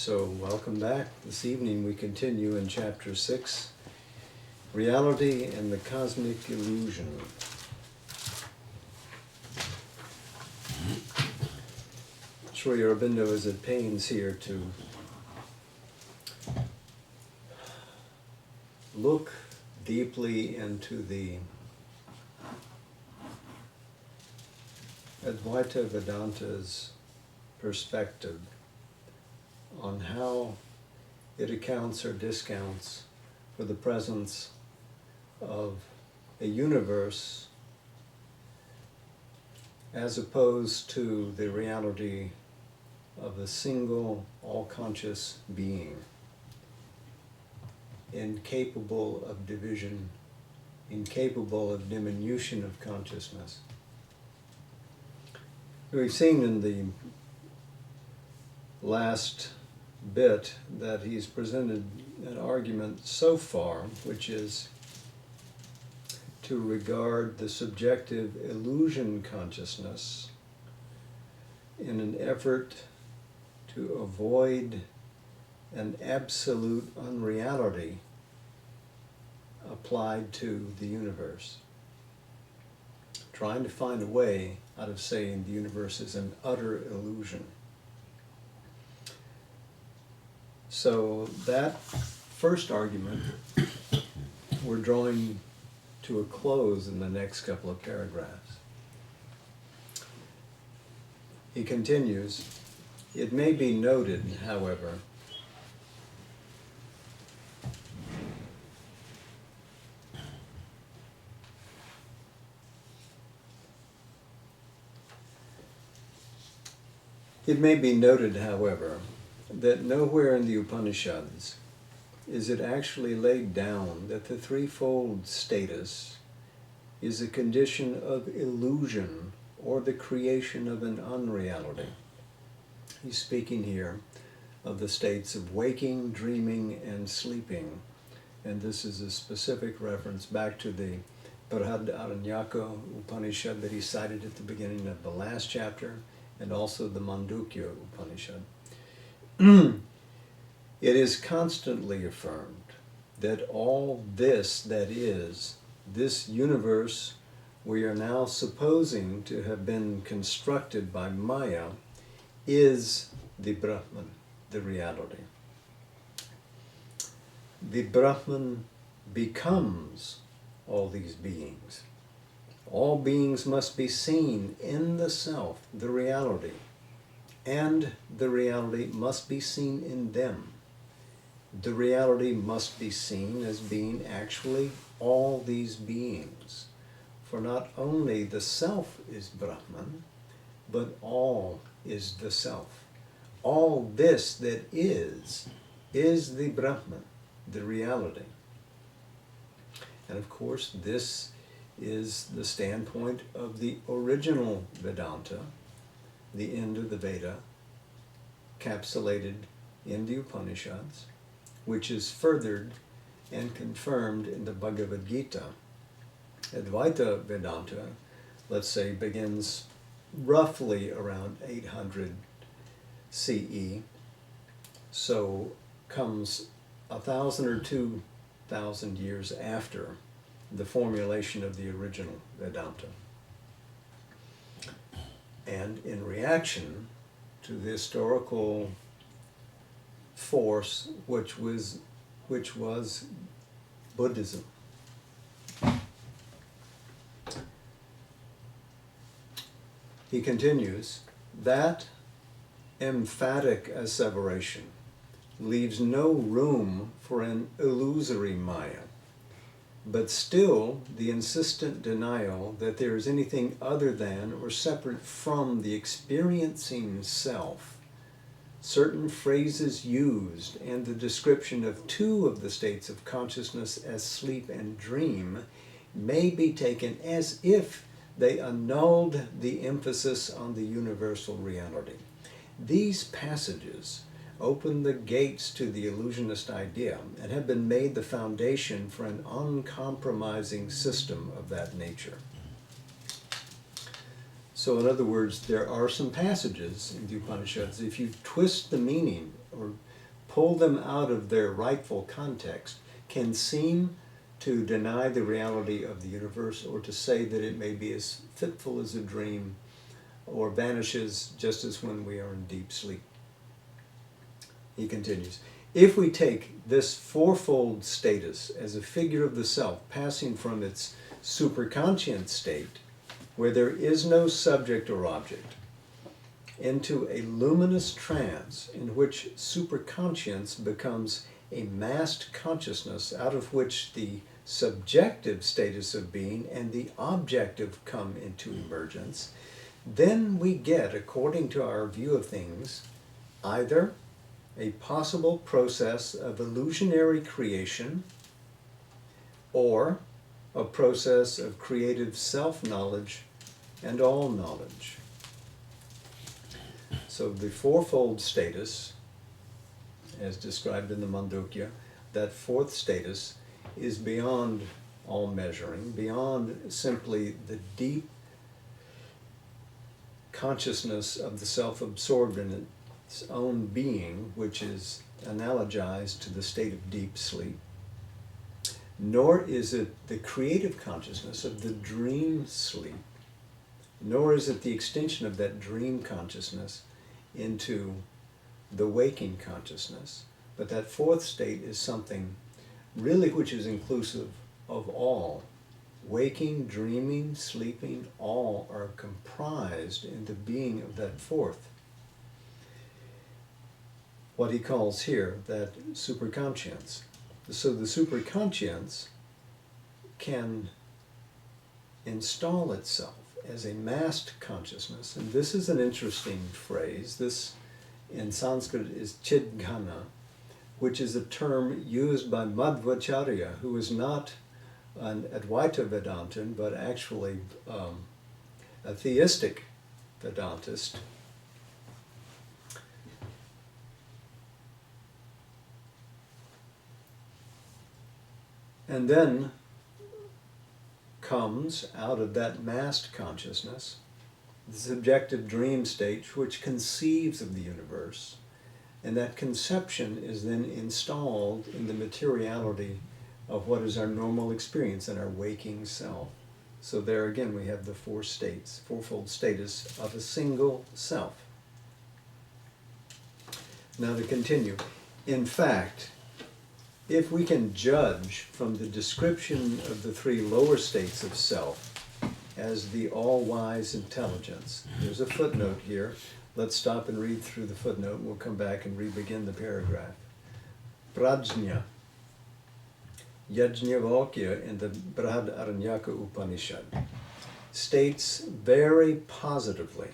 So welcome back. This evening we continue in Chapter 6, Reality and the Cosmic Illusion. Sri Aurobindo is at pains here to look deeply into the Advaita Vedanta's perspective on how it accounts or discounts for the presence of a universe as opposed to the reality of a single all-conscious being, incapable of division, incapable of diminution of consciousness. We've seen in the last bit that he's presented an argument so far, which is to regard the subjective illusion consciousness in an effort to avoid an absolute unreality applied to the universe. Trying to find a way out of saying the universe is an utter illusion. So that first argument we're drawing to a close in the next couple of paragraphs. He continues, it may be noted, however, that nowhere in the Upanishads is it actually laid down that the threefold status is a condition of illusion or the creation of an unreality. He's speaking here of the states of waking, dreaming, and sleeping. And this is a specific reference back to the Brihadaranyaka Upanishad that he cited at the beginning of the last chapter, and also the Mandukya Upanishad. It is constantly affirmed that all this that is, this universe we are now supposing to have been constructed by Maya, is the Brahman, the reality. The Brahman becomes all these beings. All beings must be seen in the self, the reality, and the reality must be seen in them. The reality must be seen as being actually all these beings. For not only the self is Brahman, but all is the self. All this that is the Brahman, the reality. And of course, this is the standpoint of the original Vedanta, the end of the Veda, capsulated in the Upanishads, which is furthered and confirmed in the Bhagavad Gita. Advaita Vedanta, let's say, begins roughly around 800 CE, so comes 1,000 or 2,000 years after the formulation of the original Vedanta. And in reaction to the historical force which was Buddhism. He continues, that emphatic asseveration leaves no room for an illusory Maya, but still the insistent denial that there is anything other than or separate from the experiencing self, certain phrases used, and the description of two of the states of consciousness as sleep and dream may be taken as if they annulled the emphasis on the universal reality. These passages open the gates to the illusionist idea and have been made the foundation for an uncompromising system of that nature. So in other words, there are some passages in the Upanishads, if you twist the meaning or pull them out of their rightful context, can seem to deny the reality of the universe, or to say that it may be as fitful as a dream, or vanishes just as when we are in deep sleep. He continues, if we take this fourfold status as a figure of the self passing from its superconscient state, where there is no subject or object, into a luminous trance in which superconscience becomes a massed consciousness out of which the subjective status of being and the objective come into emergence, then we get, according to our view of things, either a possible process of illusionary creation or a process of creative self-knowledge and all knowledge. So the fourfold status, as described in the Mandukya, that fourth status is beyond all measuring, beyond simply the deep consciousness of the self-absorbed in its own being, which is analogized to the state of deep sleep, nor is it the creative consciousness of the dream sleep, nor is it the extension of that dream consciousness into the waking consciousness. But that fourth state is something really which is inclusive of all. Waking, dreaming, sleeping, all are comprised in the being of that fourth. What he calls here that superconscience. So the superconscience can install itself as a massed consciousness, and this is an interesting phrase. This in Sanskrit is chidghana, which is a term used by Madhvacharya, who is not an Advaita Vedantin, but actually a theistic Vedantist. And then comes out of that massed consciousness the subjective dream state, which conceives of the universe, and that conception is then installed in the materiality of what is our normal experience in our waking self. So there again we have the four states, fourfold status of a single self. Now to continue, in fact, if we can judge from the description of the three lower states of self as the all-wise intelligence, there's a footnote here. Let's stop and read through the footnote, and we'll come back and re-begin the paragraph. Prajna, Yajnavalkya in the Brihadaranyaka Upanishad, states very positively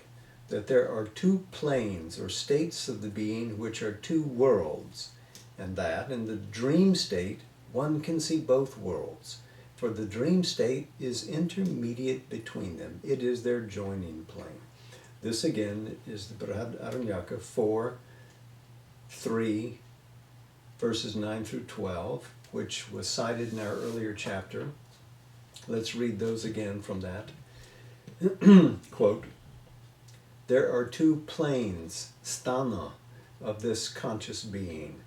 that there are two planes or states of the being which are two worlds, and that in the dream state one can see both worlds, for the dream state is intermediate between them. It is their joining plane. This again is the Brihadaranyaka 4:3, verses 9 through 12, which was cited in our earlier chapter. Let's read those again from that. Quote, there are two planes, sthana, of this conscious being,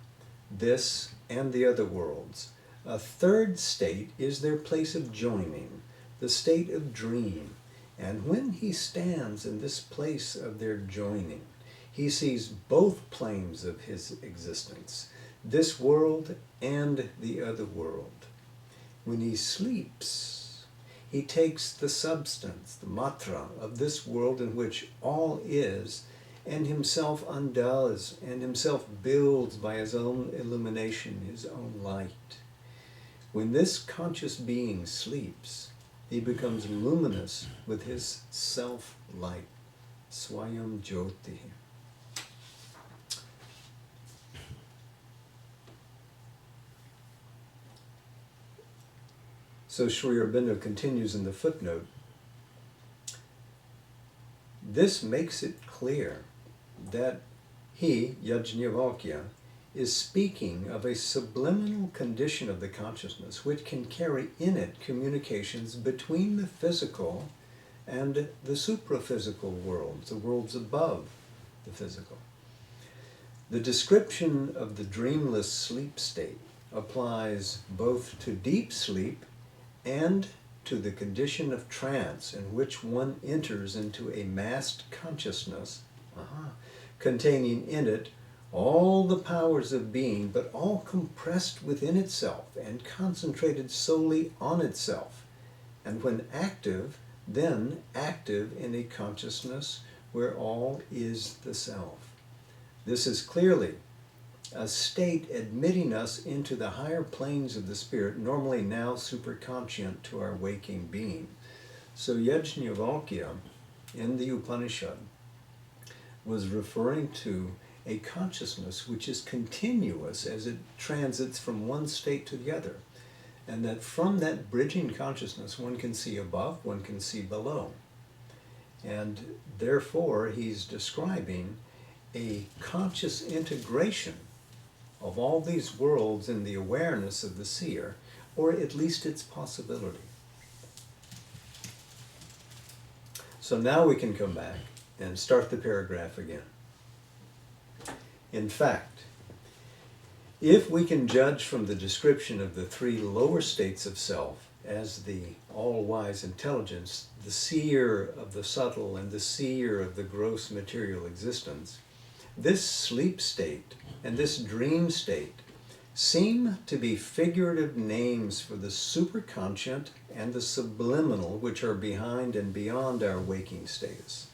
this and the other worlds. A third state is their place of joining, the state of dream. And when he stands in this place of their joining, he sees both planes of his existence, this world and the other world. When he sleeps, he takes the substance, the matra, of this world in which all is, and himself undoes, and himself builds by his own illumination, his own light. When this conscious being sleeps, he becomes luminous with his self-light, Swayam Jyoti. So Sri Aurobindo continues in the footnote, this makes it clear that he, Yajnavalkya, is speaking of a subliminal condition of the consciousness which can carry in it communications between the physical and the supraphysical worlds, the worlds above the physical. The description of the dreamless sleep state applies both to deep sleep and to the condition of trance in which one enters into a massed consciousness, containing in it all the powers of being, but all compressed within itself and concentrated solely on itself, and when active, then active in a consciousness where all is the self. This is clearly a state admitting us into the higher planes of the spirit, normally now superconscient to our waking being. So Yajnavalkya in the Upanishad was referring to a consciousness which is continuous as it transits from one state to the other, and that from that bridging consciousness one can see above, one can see below. And therefore he's describing a conscious integration of all these worlds in the awareness of the seer, or at least its possibility. So now we can come back and start the paragraph again. In fact, if we can judge from the description of the three lower states of self as the all-wise intelligence, the seer of the subtle and the seer of the gross material existence, this sleep state and this dream state seem to be figurative names for the superconscient and the subliminal, which are behind and beyond our waking status.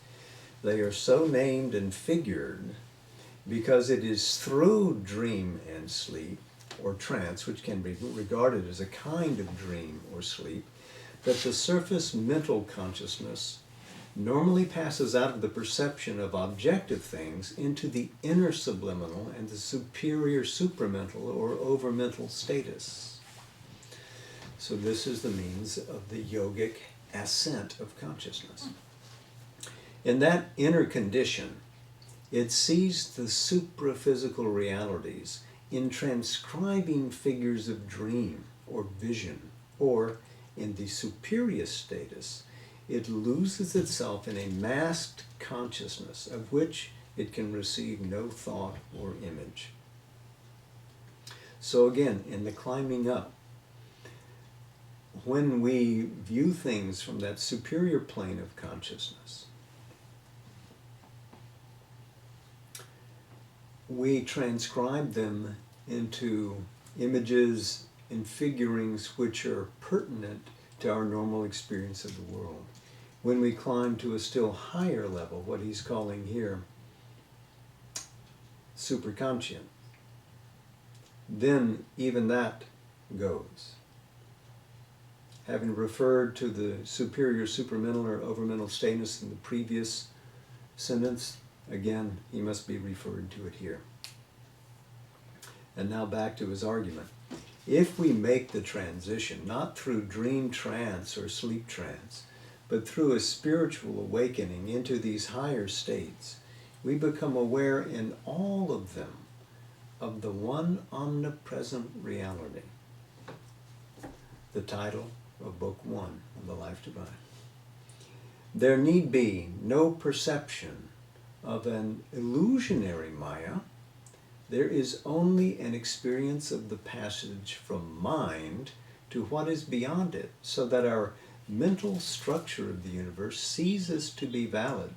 They are so named and figured because it is through dream and sleep, or trance, which can be regarded as a kind of dream or sleep, that the surface mental consciousness normally passes out of the perception of objective things into the inner subliminal and the superior supramental or overmental status. So this is the means of the yogic ascent of consciousness. In that inner condition, it sees the supraphysical realities in transcribing figures of dream or vision, or in the superior status, it loses itself in a masked consciousness of which it can receive no thought or image. So again, in the climbing up, when we view things from that superior plane of consciousness, we transcribe them into images and figurings which are pertinent to our normal experience of the world. When we climb to a still higher level, what he's calling here superconscient, then even that goes. Having referred to the superior supramental or overmental status in the previous sentence, again, he must be referring to it here. And now back to his argument. If we make the transition, not through dream trance or sleep trance, but through a spiritual awakening into these higher states, we become aware in all of them of the one omnipresent reality. The title of Book 1 of the Life Divine. There need be no perception of an illusionary Maya. There is only an experience of the passage from mind to what is beyond it, so that our mental structure of the universe ceases to be valid,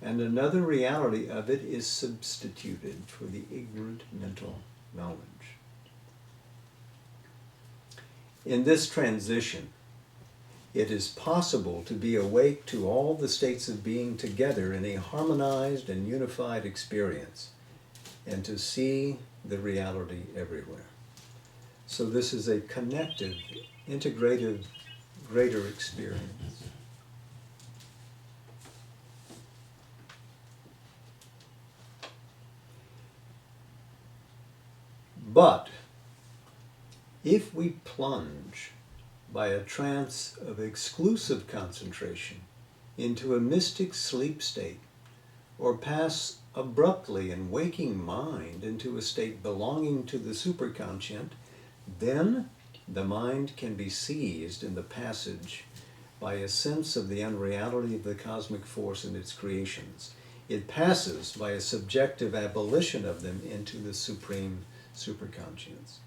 and another reality of it is substituted for the ignorant mental knowledge. In this transition, it is possible to be awake to all the states of being together in a harmonized and unified experience, and to see the reality everywhere. So this is a connected, integrative, greater experience. But if we plunge by a trance of exclusive concentration into a mystic sleep state, or pass abruptly in waking mind into a state belonging to the superconscient, then the mind can be seized in the passage by a sense of the unreality of the cosmic force and its creations. it passes by a subjective abolition of them into the supreme superconscience.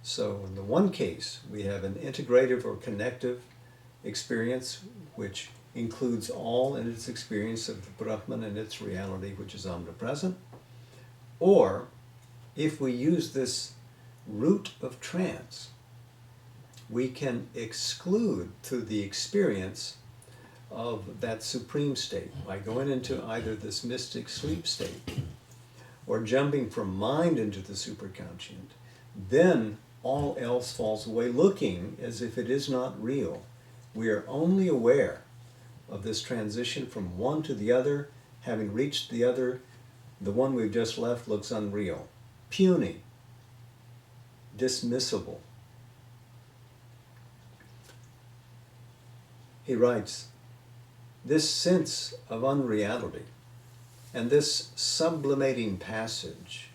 So in the one case, we have an integrative or connective experience, which includes all in its experience of the Brahman and its reality, which is omnipresent. Or, if we use this route of trance, we can exclude through the experience of that supreme state by going into either this mystic sleep state or jumping from mind into the superconscient. Then all else falls away, looking as if it is not real. We are only aware of this transition from one to the other. Having reached the other, the one we've just left looks unreal, puny, dismissible. He writes, this sense of unreality and this sublimating passage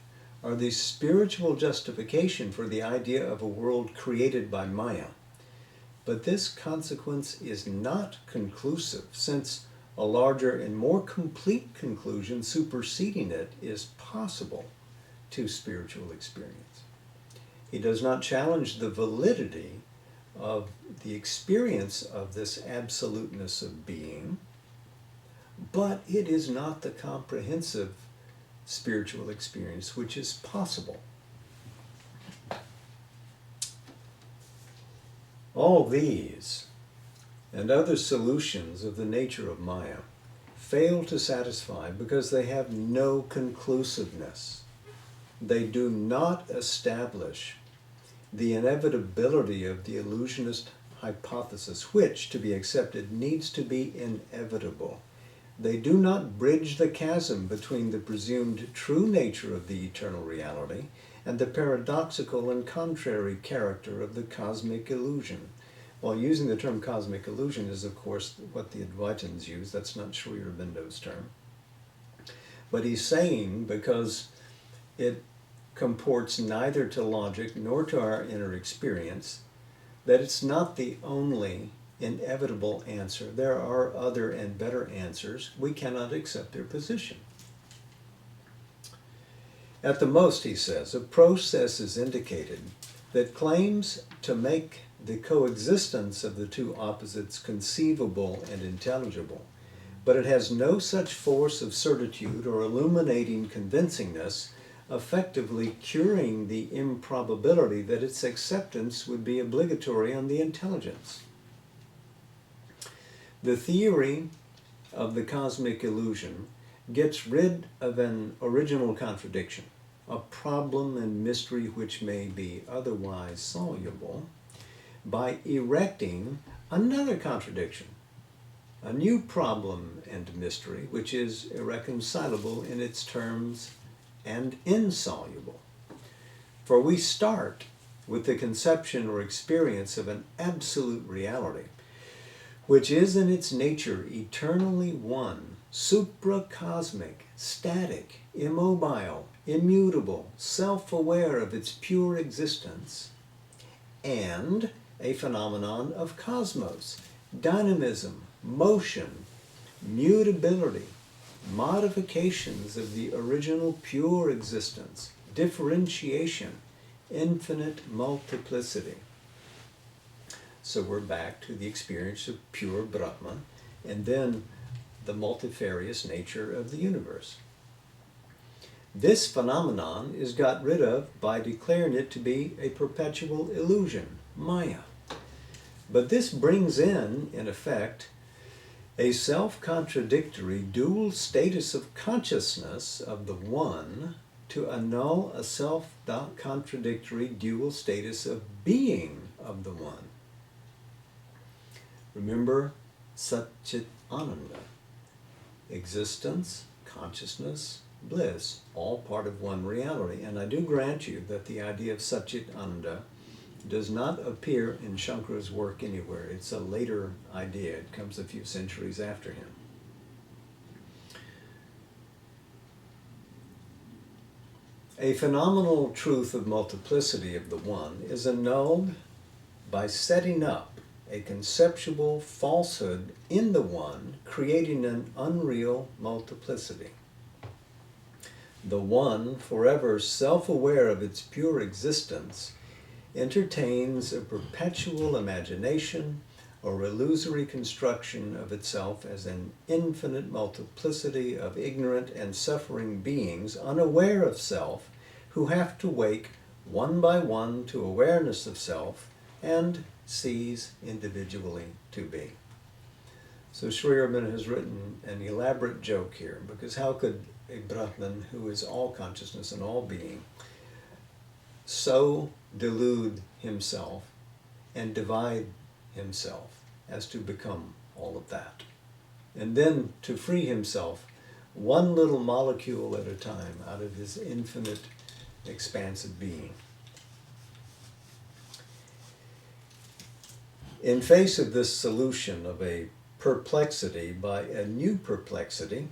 are the spiritual justification for the idea of a world created by Maya. But this consequence is not conclusive, since a larger and more complete conclusion superseding it is possible to spiritual experience. He does not challenge the validity of the experience of this absoluteness of being, but it is not the comprehensive spiritual experience which is possible. All these and other solutions of the nature of Maya fail to satisfy because they have no conclusiveness. They do not establish the inevitability of the illusionist hypothesis, which, to be accepted, needs to be inevitable. They do not bridge the chasm between the presumed true nature of the eternal reality and the paradoxical and contrary character of the cosmic illusion. While using the term cosmic illusion is, of course, what the Advaitins use. That's not Sri Aurobindo's term. But he's saying, because it comports neither to logic nor to our inner experience, that it's not the only inevitable answer. There are other and better answers. We cannot accept their position. At the most, he says, a process is indicated that claims to make the coexistence of the two opposites conceivable and intelligible, but it has no such force of certitude or illuminating convincingness, effectively curing the improbability that its acceptance would be obligatory on the intelligence. The theory of the cosmic illusion gets rid of an original contradiction, a problem and mystery which may be otherwise soluble, by erecting another contradiction, a new problem and mystery which is irreconcilable in its terms and insoluble. For we start with the conception or experience of an absolute reality, which is in its nature eternally one, supracosmic, static, immobile, immutable, self-aware of its pure existence, and a phenomenon of cosmos, dynamism, motion, mutability, modifications of the original pure existence, differentiation, infinite multiplicity. So we're back to the experience of pure Brahman, and then the multifarious nature of the universe. This phenomenon is got rid of by declaring it to be a perpetual illusion, Maya. But this brings in effect, a self-contradictory dual status of consciousness of the one to annul a self-contradictory dual status of being of the one. Remember Satchit Ananda, existence, consciousness, bliss, all part of one reality. And I do grant you that the idea of Satchit Ananda does not appear in Shankara's work anywhere. It's a later idea. It comes a few centuries after him. A phenomenal truth of multiplicity of the one is annulled by setting up a conceptual falsehood in the one, creating an unreal multiplicity. The one, forever self-aware of its pure existence, entertains a perpetual imagination or illusory construction of itself as an infinite multiplicity of ignorant and suffering beings unaware of self, who have to wake one by one to awareness of self and cease individually to be. So Sri Aurobindo has written an elaborate joke here, because how could a Brahman, who is all consciousness and all being, so delude himself and divide himself as to become all of that, and then to free himself one little molecule at a time out of his infinite expansive being. In face of this solution of a perplexity by a new perplexity,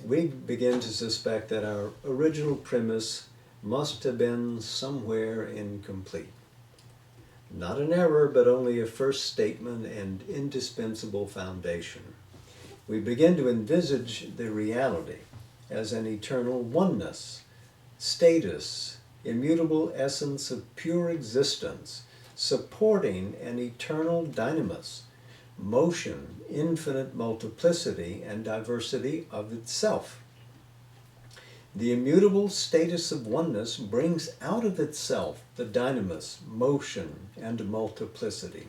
we begin to suspect that our original premise must have been somewhere incomplete. Not an error, but only a first statement and indispensable foundation. We begin to envisage the reality as an eternal oneness, status, immutable essence of pure existence, supporting an eternal dynamis, motion, infinite multiplicity and diversity of itself. The immutable status of oneness brings out of itself the dynamis, motion, and multiplicity.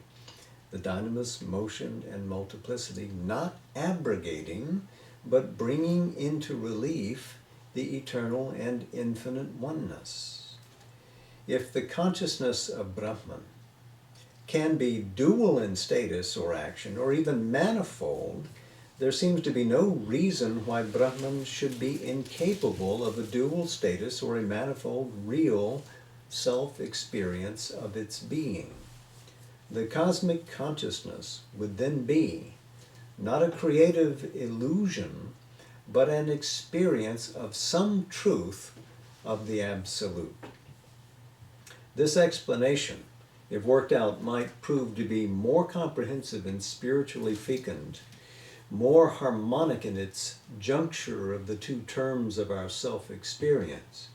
The dynamis, motion, and multiplicity not abrogating, but bringing into relief the eternal and infinite oneness. If the consciousness of Brahman can be dual in status or action, or even manifold, there seems to be no reason why Brahman should be incapable of a dual status or a manifold real self-experience of its being. The cosmic consciousness would then be not a creative illusion, but an experience of some truth of the Absolute. This explanation, if worked out, might prove to be more comprehensive and spiritually fecund, more harmonic in its juncture of the two terms of our self-experience,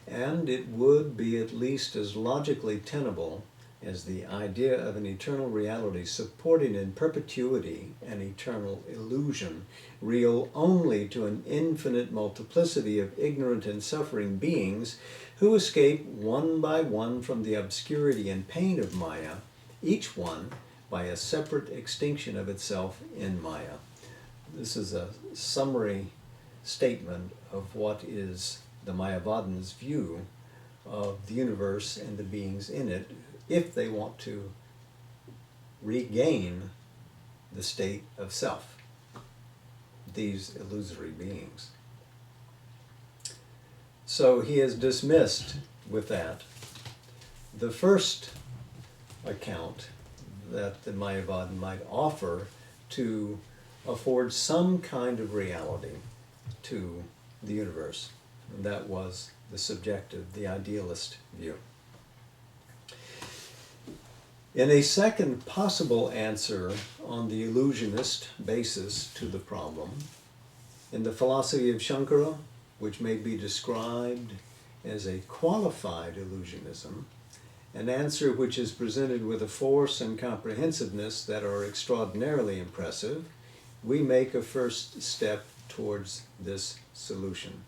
and it would be at least as logically tenable as the idea of an eternal reality supporting in perpetuity an eternal illusion, real only to an infinite multiplicity of ignorant and suffering beings who escape one by one from the obscurity and pain of Maya, each one by a separate extinction of itself in Maya. This is a summary statement of what is the Mayavadins' view of the universe and the beings in it, if they want to regain the state of self, these illusory beings. So he has dismissed with that the first account that the Mayavadin might offer to afford some kind of reality to the universe. And that was the subjective, the idealist view. In a second possible answer on the illusionist basis to the problem, in the philosophy of Shankara, which may be described as a qualified illusionism, an answer which is presented with a force and comprehensiveness that are extraordinarily impressive, we make a first step towards this solution.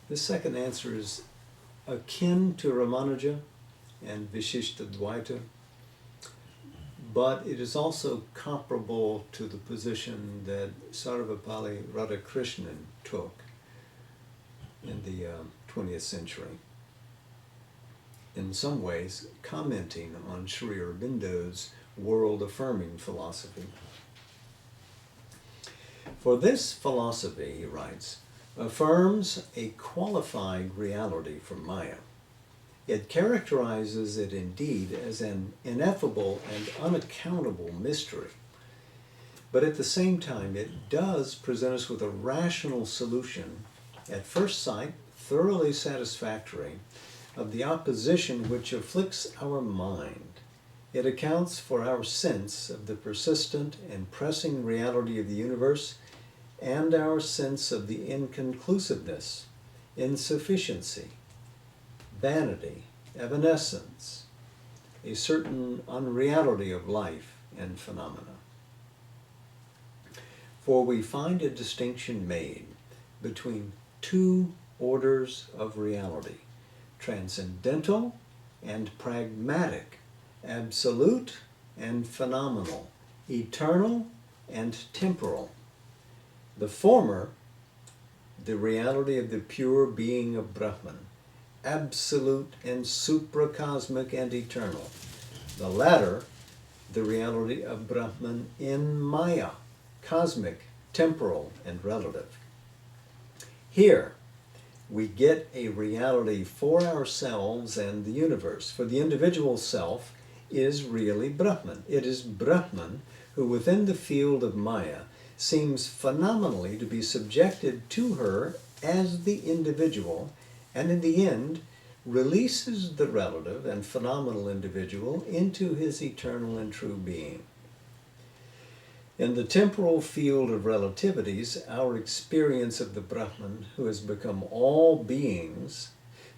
This second answer is akin to Ramanuja and Vishishtadvaita, but it is also comparable to the position that Sarvapalli Radhakrishnan took in the 20th century, in some ways commenting on Sri Aurobindo's world-affirming philosophy. For this philosophy, he writes, affirms a qualified reality from Maya. It characterizes it indeed as an ineffable and unaccountable mystery. But at the same time, it does present us with a rational solution, at first sight thoroughly satisfactory, of the opposition which afflicts our mind It accounts for our sense of the persistent and pressing reality of the universe and our sense of the inconclusiveness, insufficiency, vanity, evanescence, a certain unreality of life and phenomena. For we find a distinction made between two orders of reality, transcendental and pragmatic, absolute and phenomenal, eternal and temporal. The former, the reality of the pure being of Brahman, absolute and supracosmic and eternal. The latter, the reality of Brahman in Maya, cosmic, temporal, and relative. Here, we get a reality for ourselves and the universe. For the individual self is really Brahman. It is Brahman who within the field of Maya seems phenomenally to be subjected to her as the individual, and in the end releases the relative and phenomenal individual into his eternal and true being. In the temporal field of relativities, our experience of the Brahman who has become all beings,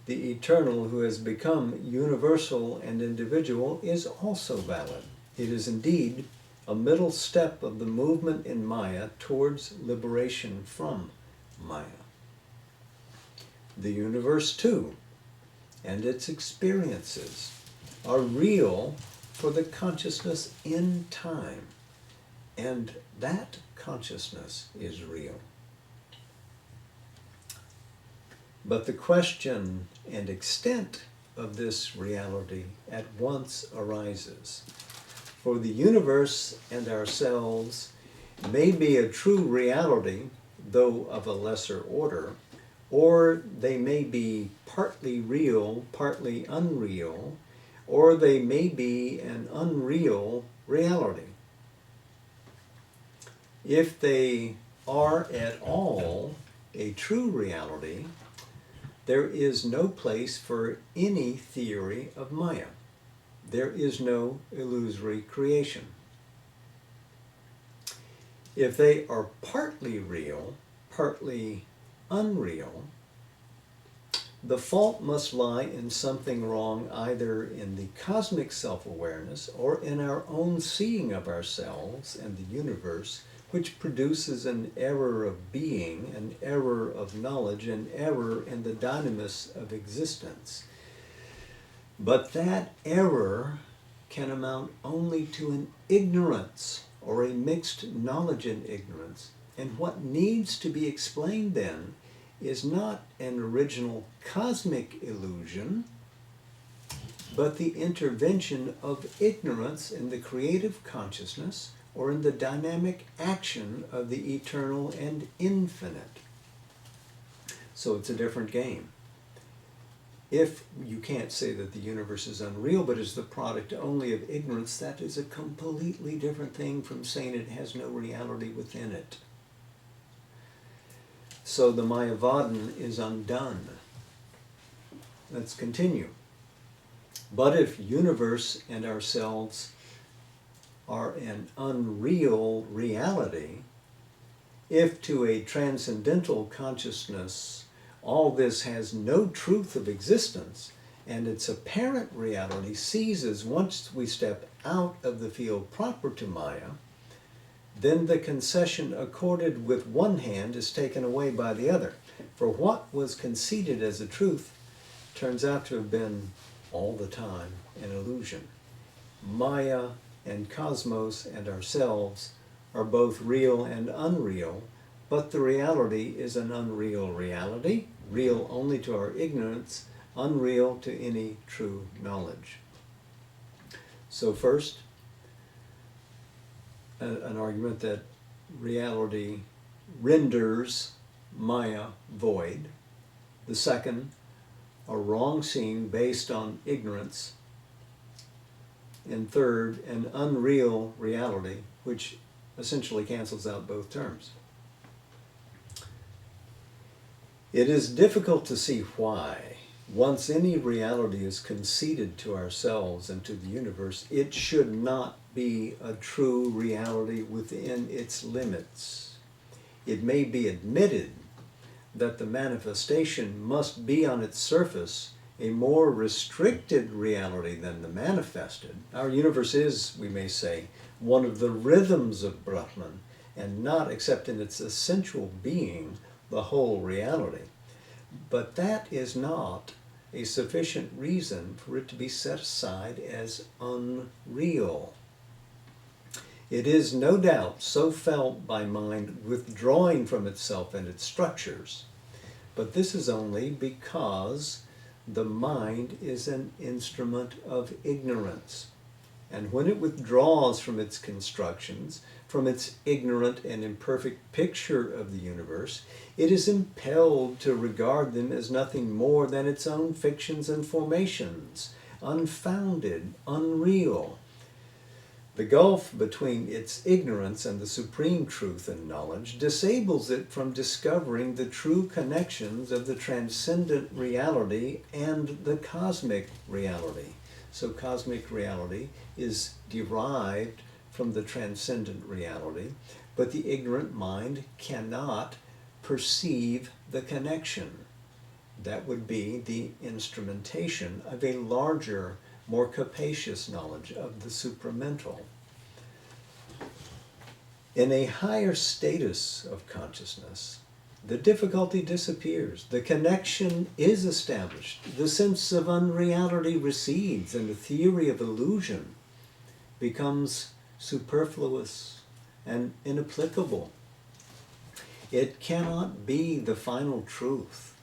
the eternal who has become universal and individual, is also valid. It is indeed a middle step of the movement in Maya towards liberation from Maya. The universe too, and its experiences, are real for the consciousness in time, and that consciousness is real. But the question and extent of this reality at once arises. For the universe and ourselves may be a true reality, though of a lesser order, or they may be partly real, partly unreal, or they may be an unreal reality. If they are at all a true reality, there is no place for any theory of Maya. There is no illusory creation. If they are partly real, partly unreal, the fault must lie in something wrong either in the cosmic self-awareness or in our own seeing of ourselves and the universe, which produces an error of being, an error of knowledge, an error in the dynamis of existence. But that error can amount only to an ignorance or a mixed knowledge and ignorance. And what needs to be explained then is not an original cosmic illusion, but the intervention of ignorance in the creative consciousness or in the dynamic action of the eternal and infinite. So it's a different game. If you can't say that the universe is unreal, but is the product only of ignorance, that is a completely different thing from saying it has no reality within it. So the Mayavadan is undone. Let's continue. But if universe and ourselves are an unreal reality, if to a transcendental consciousness all this has no truth of existence, and its apparent reality ceases once we step out of the field proper to Maya, then the concession accorded with one hand is taken away by the other. For what was conceded as a truth turns out to have been all the time an illusion. Maya and cosmos and ourselves are both real and unreal, but the reality is an unreal reality, real only to our ignorance, unreal to any true knowledge. So first, an argument that reality renders Maya void. The second, a wrong seeing based on ignorance. And third, an unreal reality, which essentially cancels out both terms. It is difficult to see why, Once any reality is conceded to ourselves and to the universe, it should not be a true reality within its limits. It may be admitted that the manifestation must be on its surface a more restricted reality than the manifested. Our universe is, we may say, one of the rhythms of Brahman, and not, except in its essential being, the whole reality. But that is not a sufficient reason for it to be set aside as unreal. It is no doubt so felt by mind withdrawing from itself and its structures, but this is only because the mind is an instrument of ignorance. And when it withdraws from its constructions, from its ignorant and imperfect picture of the universe, it is impelled to regard them as nothing more than its own fictions and formations, unfounded, unreal. The gulf between its ignorance and the supreme truth and knowledge disables it from discovering the true connections of the transcendent reality and the cosmic reality. So cosmic reality is derived from the transcendent reality, but the ignorant mind cannot perceive the connection. That would be the instrumentation of a larger, more capacious knowledge of the supramental. In a higher status of consciousness, the difficulty disappears, the connection is established, the sense of unreality recedes, and the theory of illusion becomes superfluous and inapplicable. It cannot be the final truth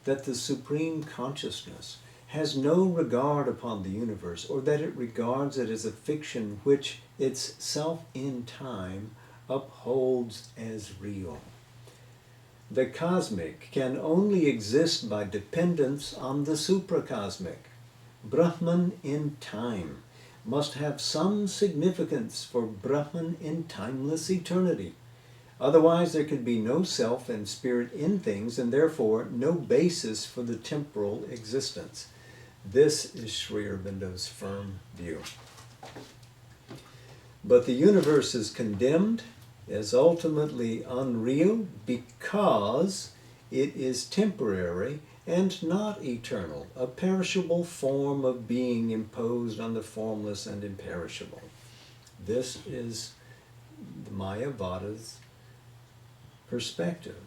that the supreme consciousness has no regard upon the universe, or that it regards it as a fiction which its self in time upholds as real. The cosmic can only exist by dependence on the supracosmic. Brahman in time must have some significance for Brahman in timeless eternity. Otherwise there could be no self and spirit in things, and therefore no basis for the temporal existence. This is Sri Aurobindo's firm view. But the universe is condemned as ultimately unreal because it is temporary and not eternal, a perishable form of being imposed on the formless and imperishable. This is the Mayavada's perspective,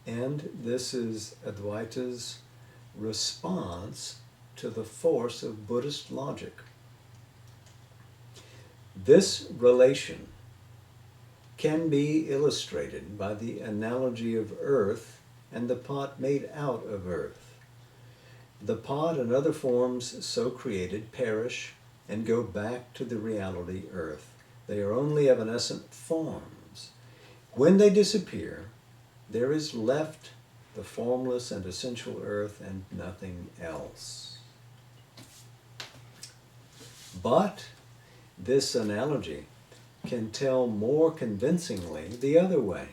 and this is Advaita's response to the force of Buddhist logic. This relation can be illustrated by the analogy of earth and the pot made out of earth. The pot and other forms so created perish and go back to the reality earth. They are only evanescent forms. When they disappear, there is left the formless and essential earth and nothing else. But this analogy can tell more convincingly the other way,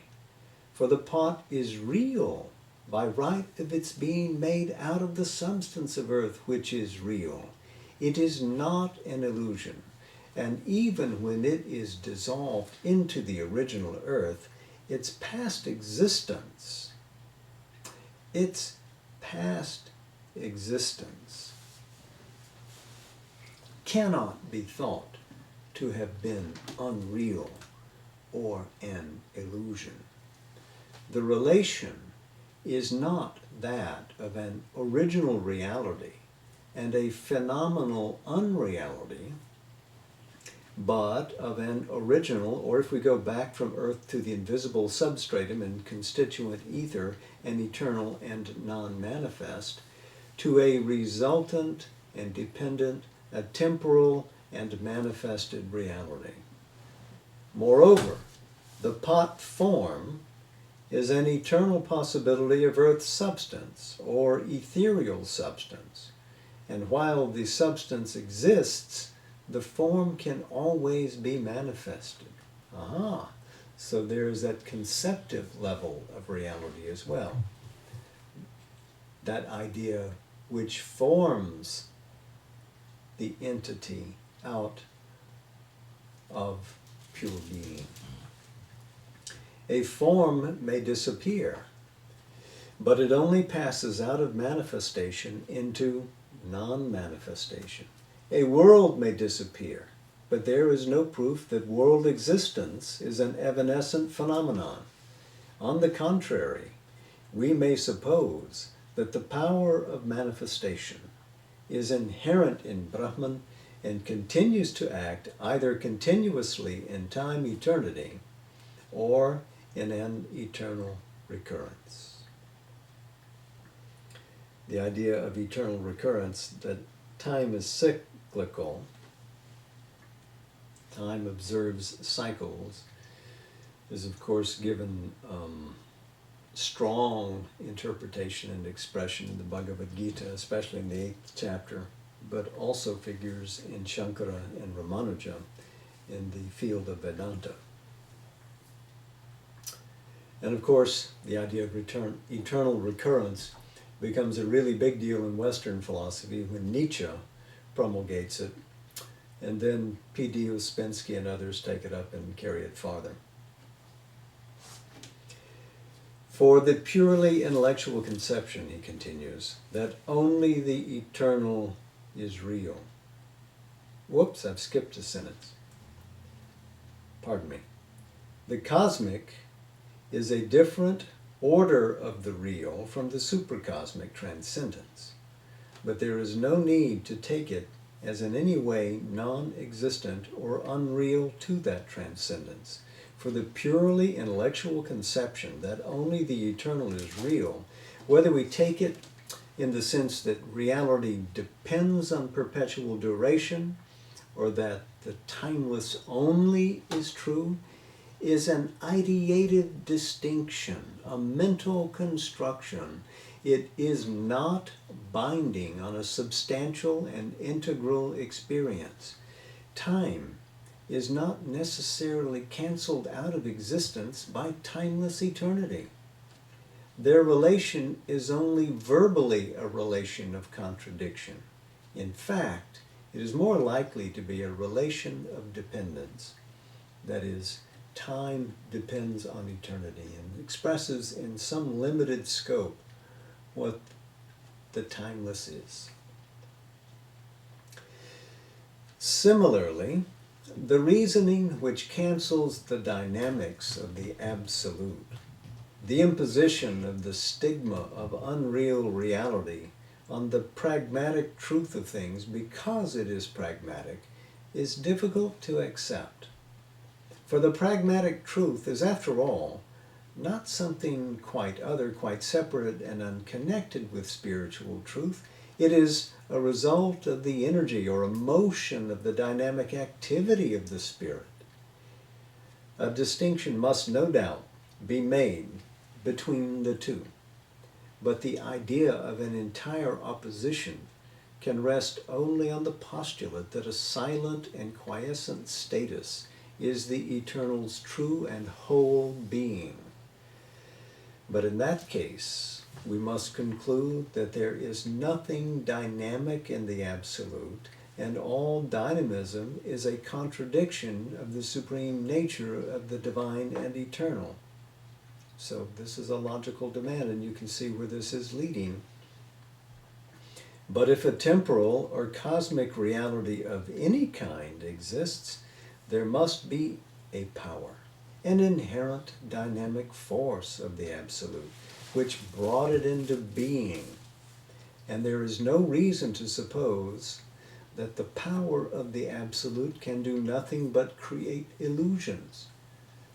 for the pot is real by right of its being made out of the substance of earth, which is real. It is not an illusion, and even when it is dissolved into the original earth, its past existence cannot be thought to have been unreal or an illusion. The relation is not that of an original reality and a phenomenal unreality, but of an original, or if we go back from earth to the invisible substratum and constituent ether, an eternal and non-manifest, to a resultant and dependent, a temporal and manifested reality. Moreover, the pot form is an eternal possibility of earth's substance or ethereal substance, and while the substance exists, the form can always be manifested. So there's that conceptive level of reality as well. That idea which forms the entity out of pure being. A form may disappear, but it only passes out of manifestation into non-manifestation. A world may disappear, but there is no proof that world existence is an evanescent phenomenon. On the contrary, we may suppose that the power of manifestation is inherent in Brahman and continues to act either continuously in time eternity or in an eternal recurrence. The idea of eternal recurrence, that time is cyclical, time observes cycles, is of course given strong interpretation and expression in the Bhagavad Gita, especially in the 8th chapter, but also figures in Shankara and Ramanuja in the field of Vedanta. And of course, the idea of eternal recurrence becomes a really big deal in Western philosophy when Nietzsche promulgates it, and then P.D. Ouspensky and others take it up and carry it farther. For the purely intellectual conception, he continues, that only the eternal is real. Whoops, I've skipped a sentence. Pardon me. The cosmic is a different order of the real from the supracosmic transcendence, but there is no need to take it as in any way non-existent or unreal to that transcendence. For the purely intellectual conception that only the eternal is real, whether we take it in the sense that reality depends on perpetual duration, or that the timeless only is true, is an ideative distinction, a mental construction. It is not binding on a substantial and integral experience. Time is not necessarily canceled out of existence by timeless eternity. Their relation is only verbally a relation of contradiction. In fact, it is more likely to be a relation of dependence. That is, time depends on eternity and expresses in some limited scope what the timeless is. Similarly, the reasoning which cancels the dynamics of the absolute, the imposition of the stigma of unreal reality on the pragmatic truth of things because it is pragmatic, is difficult to accept. For the pragmatic truth is, after all, not something quite other, quite separate and unconnected with spiritual truth. It is a result of the energy or emotion of the dynamic activity of the spirit. A distinction must no doubt be made between the two, but the idea of an entire opposition can rest only on the postulate that a silent and quiescent status is the eternal's true and whole being. But in that case, we must conclude that there is nothing dynamic in the absolute, and all dynamism is a contradiction of the supreme nature of the divine and eternal. So this is a logical demand, and you can see where this is leading. But if a temporal or cosmic reality of any kind exists, there must be a power, an inherent dynamic force of the absolute, which brought it into being. And there is no reason to suppose that the power of the absolute can do nothing but create illusions.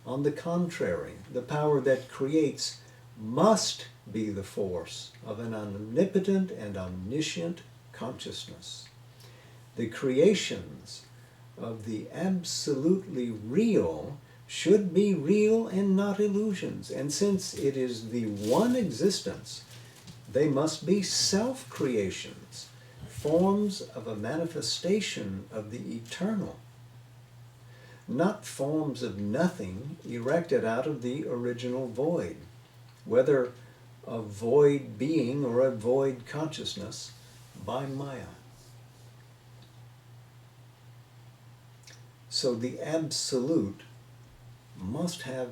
On the contrary, the power that creates must be the force of an omnipotent and omniscient consciousness. The creations of the absolutely real should be real and not illusions. And since it is the one existence, they must be self-creations, forms of a manifestation of the eternal, not forms of nothing erected out of the original void, whether a void being or a void consciousness, by Maya. So the Absolute must have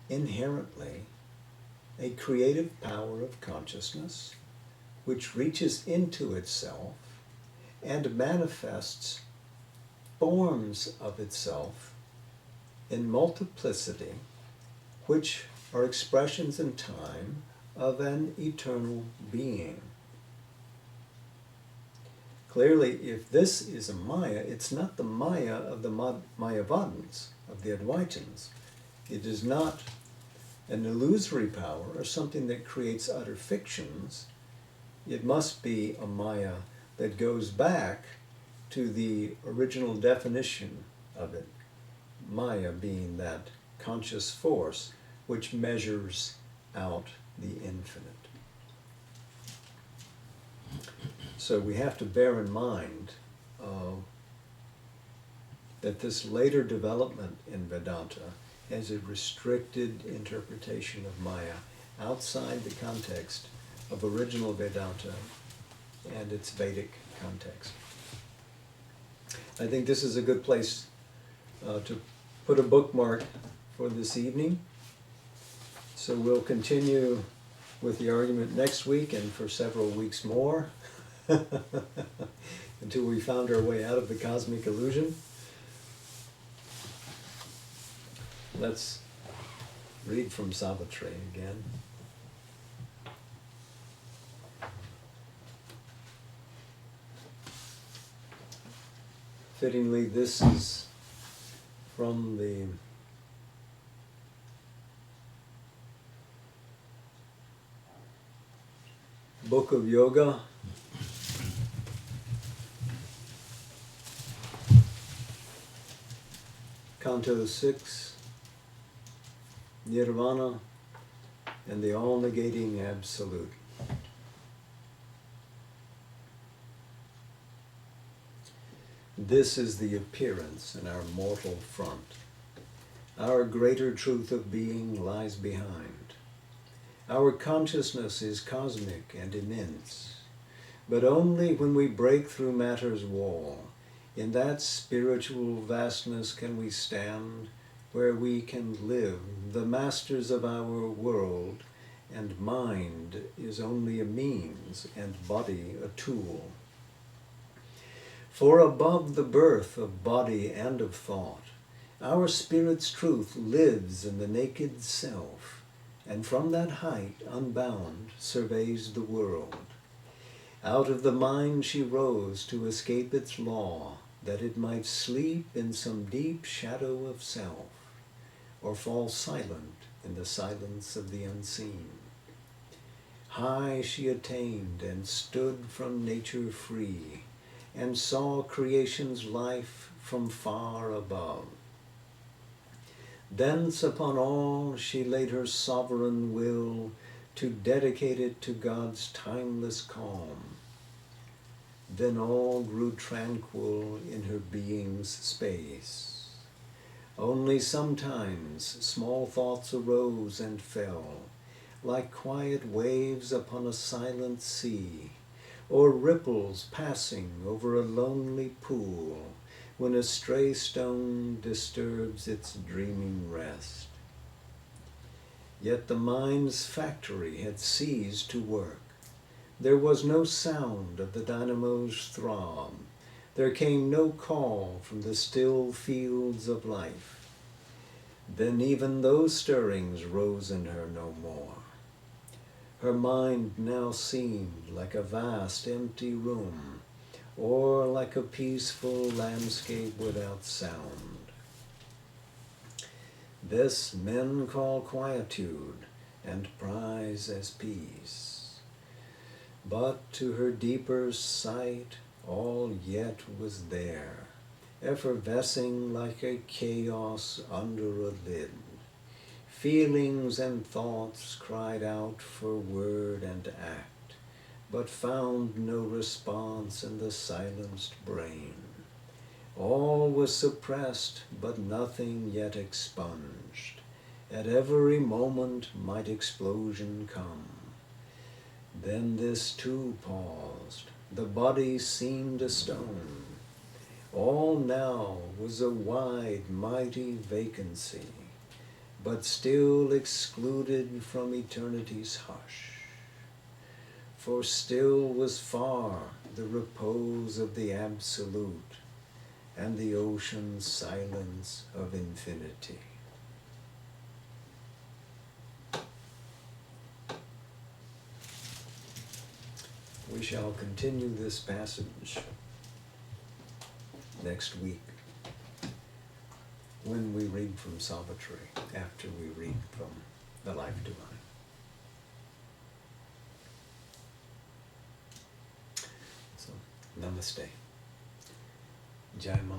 inherently a creative power of consciousness which reaches into itself and manifests forms of itself in multiplicity, which are expressions in time of an eternal being. Clearly, if this is a Maya, it's not the Maya of the Mayavadins, of the Advaitins. It is not an illusory power or something that creates utter fictions. It must be a Maya that goes back to the original definition of it, Maya being that conscious force which measures out the infinite. So we have to bear in mind that this later development in Vedanta has a restricted interpretation of Maya outside the context of original Vedanta and its Vedic context. I think this is a good place to put a bookmark for this evening. So we'll continue with the argument next week and for several weeks more until we found our way out of the cosmic illusion. Let's read from Savitri again. Fittingly, this is from the Book of Yoga, Canto 6, Nirvana and the all-negating Absolute. This is the appearance in our mortal front. Our greater truth of being lies behind. Our consciousness is cosmic and immense, but only when we break through matter's wall. In that spiritual vastness can we stand, where we can live, the masters of our world, and mind is only a means, and body a tool. For above the birth of body and of thought, our spirit's truth lives in the naked self, and from that height, unbound, surveys the world. Out of the mind she rose to escape its law, that it might sleep in some deep shadow of self, or fall silent in the silence of the unseen. High she attained and stood from nature free, and saw creation's life from far above. Thence upon all she laid her sovereign will, to dedicate it to God's timeless calm. Then all grew tranquil in her being's space. Only sometimes small thoughts arose and fell, like quiet waves upon a silent sea, or ripples passing over a lonely pool, when a stray stone disturbs its dreaming rest. Yet the mind's factory had ceased to work. There was no sound of the dynamo's throb. There came no call from the still fields of life. Then even those stirrings rose in her no more. Her mind now seemed like a vast empty room, or like a peaceful landscape without sound. This men call quietude, and prize as peace. But to her deeper sight, all yet was there, effervescing like a chaos under a lid. Feelings and thoughts cried out for word and act, but found no response in the silenced brain. All was suppressed, but nothing yet expunged. At every moment might explosion come. Then this too paused. The body seemed a stone. All now was a wide, mighty vacancy, but still excluded from eternity's hush. For still was far the repose of the Absolute and the ocean silence of infinity. We shall continue this passage next week when we read from Savitri, after we read from the Life Divine. So, namaste. Jai Ma.